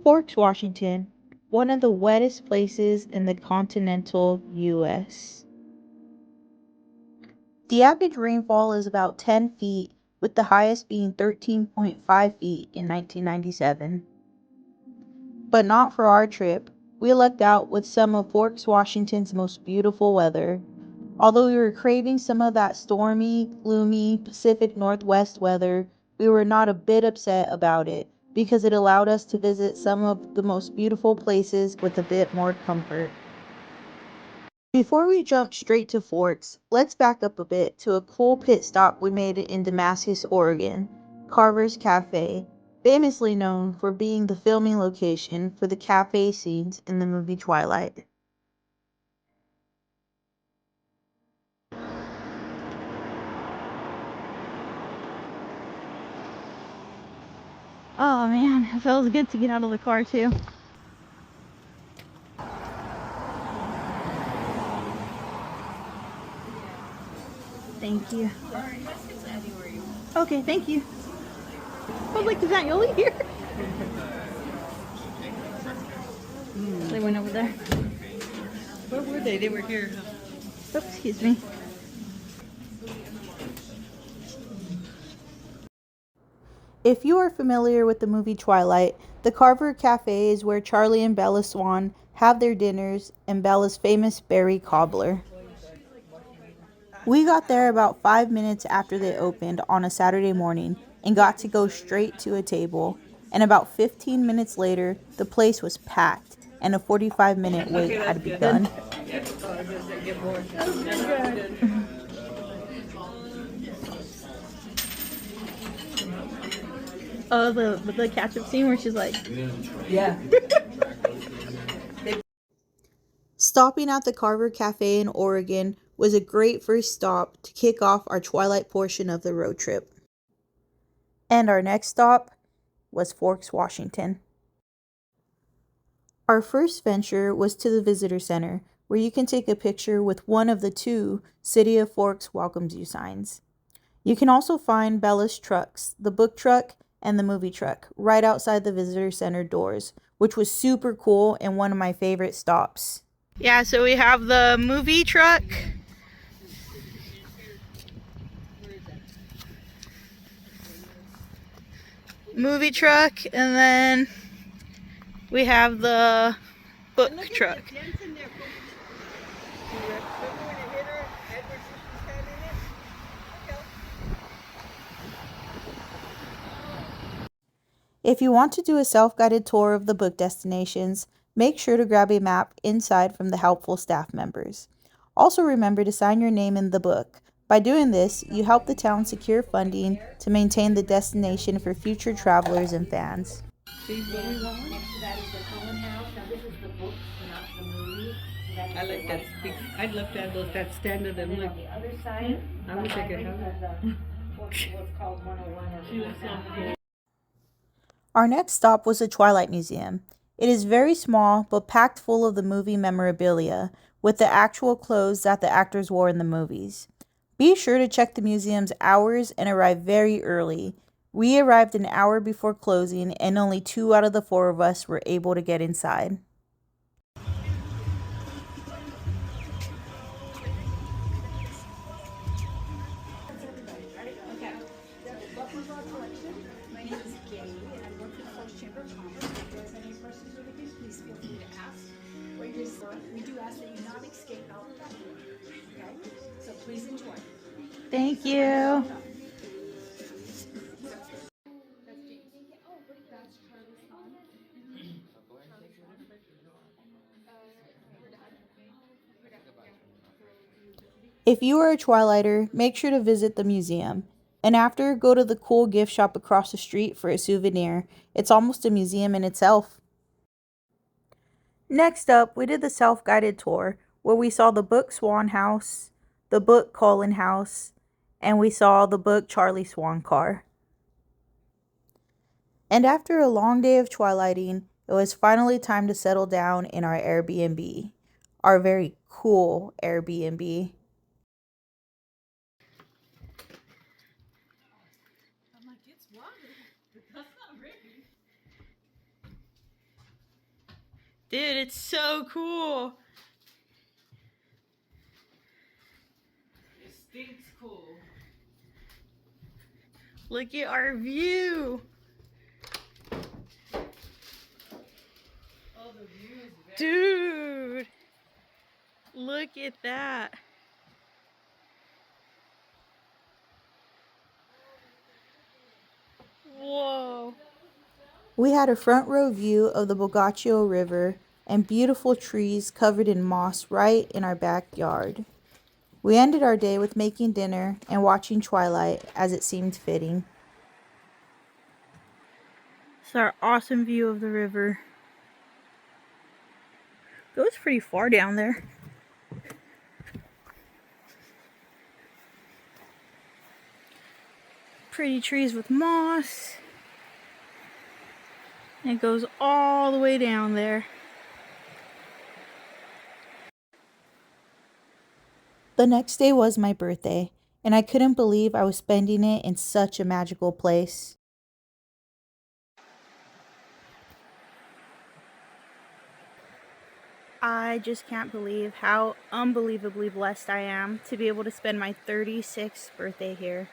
Forks, Washington, one of the wettest places in the continental U.S. The average rainfall is about 10 feet, with the highest being 13.5 feet in 1997. But not for our trip. We lucked out with some of Forks, Washington's most beautiful weather. Although we were craving some of that stormy, gloomy Pacific Northwest weather, we were not a bit upset about it because it allowed us to visit some of the most beautiful places with a bit more comfort. Before we jump straight to Forks, let's back up a bit to a cool pit stop we made in Damascus, Oregon, Carver's Cafe, famously known for being the filming location for the cafe scenes in the movie Twilight. Oh man, it feels good to get out of the car too. Thank you. Okay, thank you. I was like, is that Yoli here? They went over there. Where were they? They were here. Oops, excuse me. If you are familiar with the movie Twilight, the Carver Cafe is where Charlie and Bella Swan have their dinners and Bella's famous berry cobbler. We got there about 5 minutes after they opened on a Saturday morning and got to go straight to a table. And about 15 minutes later, the place was packed and a 45-minute wait had begun. Oh, the catch-up scene where she's like, Yeah. Stopping at the Carver Cafe in Oregon was a great first stop to kick off our Twilight portion of the road trip. And our next stop was Forks, Washington. Our first venture was to the visitor center, where you can take a picture with one of the two City of Forks welcomes you signs. You can also find Bella's trucks, the book truck and the movie truck, right outside the visitor center doors, which was super cool and one of my favorite stops. Yeah, so we have the movie truck. Movie truck, and then we have the book truck. If you want to do a self-guided tour of the book destinations, make sure to grab a map inside from the helpful staff members. Also remember to sign your name in the book. By doing this, you help the town secure funding to maintain the destination for future travelers and fans. I like that. I'd love to have those that stand of them. Look, I wish I could have that. Our next stop was the Twilight Museum. It is very small but packed full of the movie memorabilia with the actual clothes that the actors wore in the movies. Be sure to check the museum's hours and arrive very early. We arrived an hour before closing and only 2 out of the 4 of us were able to get inside. We do ask that you not escape out of that room. Okay? So please enjoy. Thank you. If you are a Twilighter, make sure to visit the museum. And after, go to the cool gift shop across the street for a souvenir. It's almost a museum in itself. Next up, we did the self-guided tour, where we saw the book Swan House, the book Cullen House, and we saw the book Charlie Swan car. And after a long day of twilighting, it was finally time to settle down in our Airbnb, our very cool Airbnb. Dude, it's so cool. It stinks cool. Look at our view. Oh, the view is very... Dude, look at that. Whoa. We had a front row view of the Bogaccio River and beautiful trees covered in moss right in our backyard. We ended our day with making dinner and watching Twilight as it seemed fitting. It's our awesome view of the river. Goes pretty far down there. Pretty trees with moss. And it goes all the way down there. The next day was my birthday, and I couldn't believe I was spending it in such a magical place. I just can't believe how unbelievably blessed I am to be able to spend my 36th birthday here.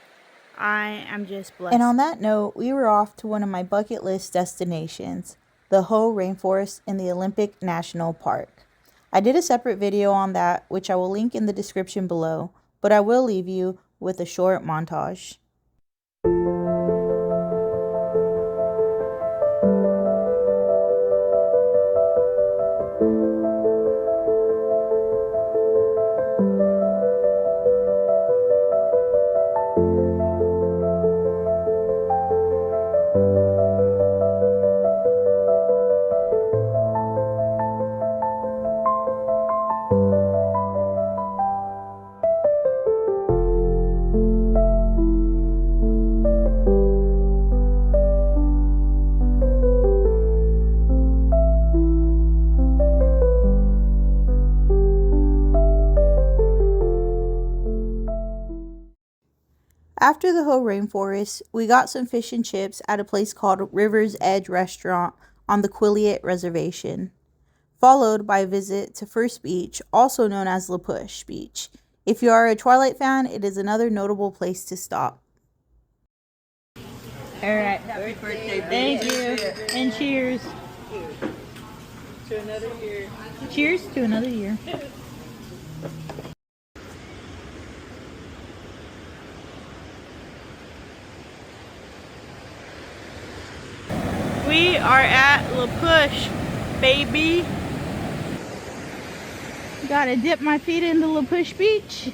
I am just blessed. And on that note, we were off to one of my bucket list destinations, the Hoh Rainforest in the Olympic National Park. I did a separate video on that, which I will link in the description below, but I will leave you with a short montage. After the Hoh Rainforest, we got some fish and chips at a place called River's Edge Restaurant on the Quileute Reservation, followed by a visit to First Beach, also known as La Push Beach. If you are a Twilight fan, it is another notable place to stop. Alright. Happy birthday, Thank you. And cheers. To another year. Cheers to another year. We are at La Push, baby. Gotta dip my feet into La Push Beach.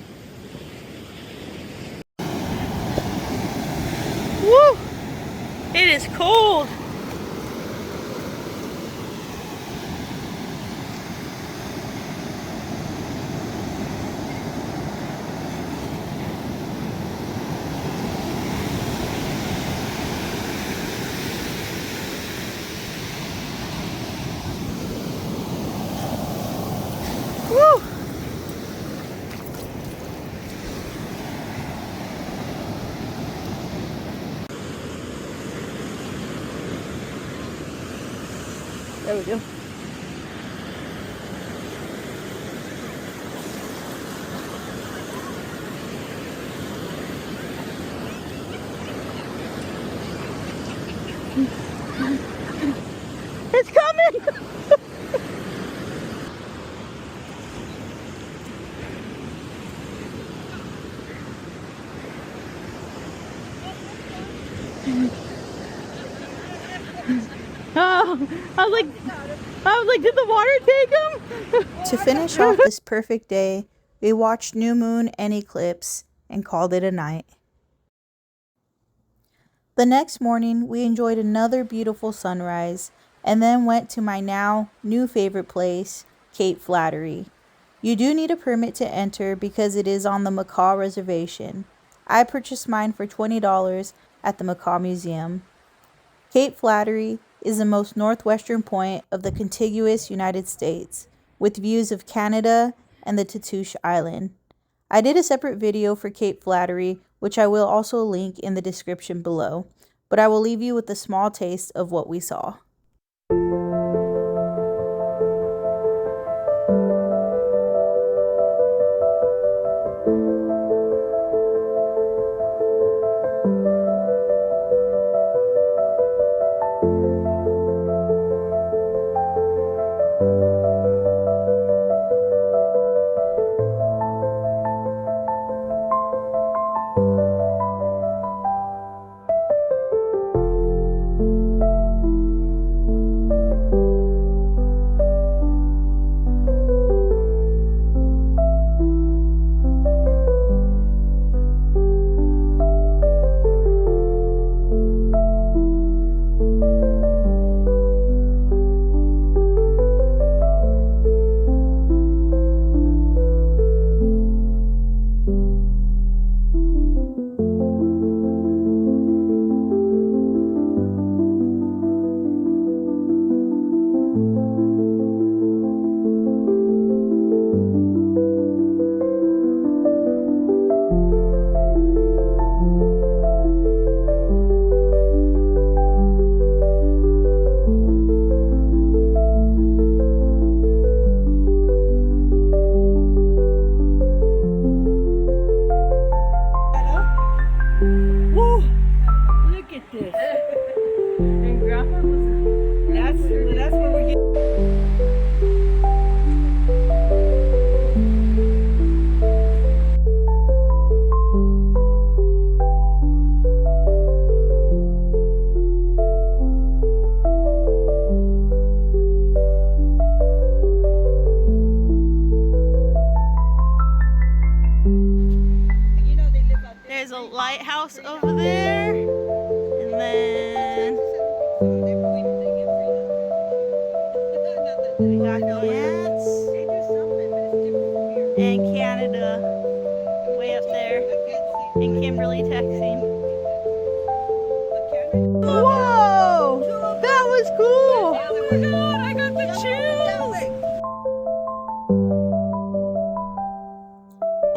Woo! It is cold. Woo! There we go. It's coming! Oh, I was like, did the water take him? To finish off this perfect day, we watched new moon and eclipse and called it a night. The next morning, we enjoyed another beautiful sunrise and then went to my now new favorite place, Cape Flattery. You do need a permit to enter because it is on the Macaw Reservation. I purchased mine for $20 at the Macaw Museum. Cape Flattery is the most northwestern point of the contiguous United States, with views of Canada and the Tatoosh Island. I did a separate video for Cape Flattery, which I will also link in the description below, but I will leave you with a small taste of what we saw. Yes. And Grandpa was. That's where we get. There's a lighthouse over there, and then we got the ants and Canada way up there, and Kimberly texting. Whoa! That was cool! Oh my god, I got the chills!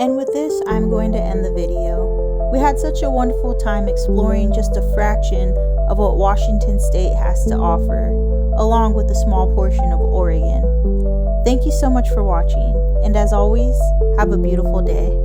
And with this, I'm going to end the video. We had such a wonderful time exploring just a fraction of what Washington State has to offer, along with a small portion of Oregon. Thank you so much for watching, and as always, have a beautiful day.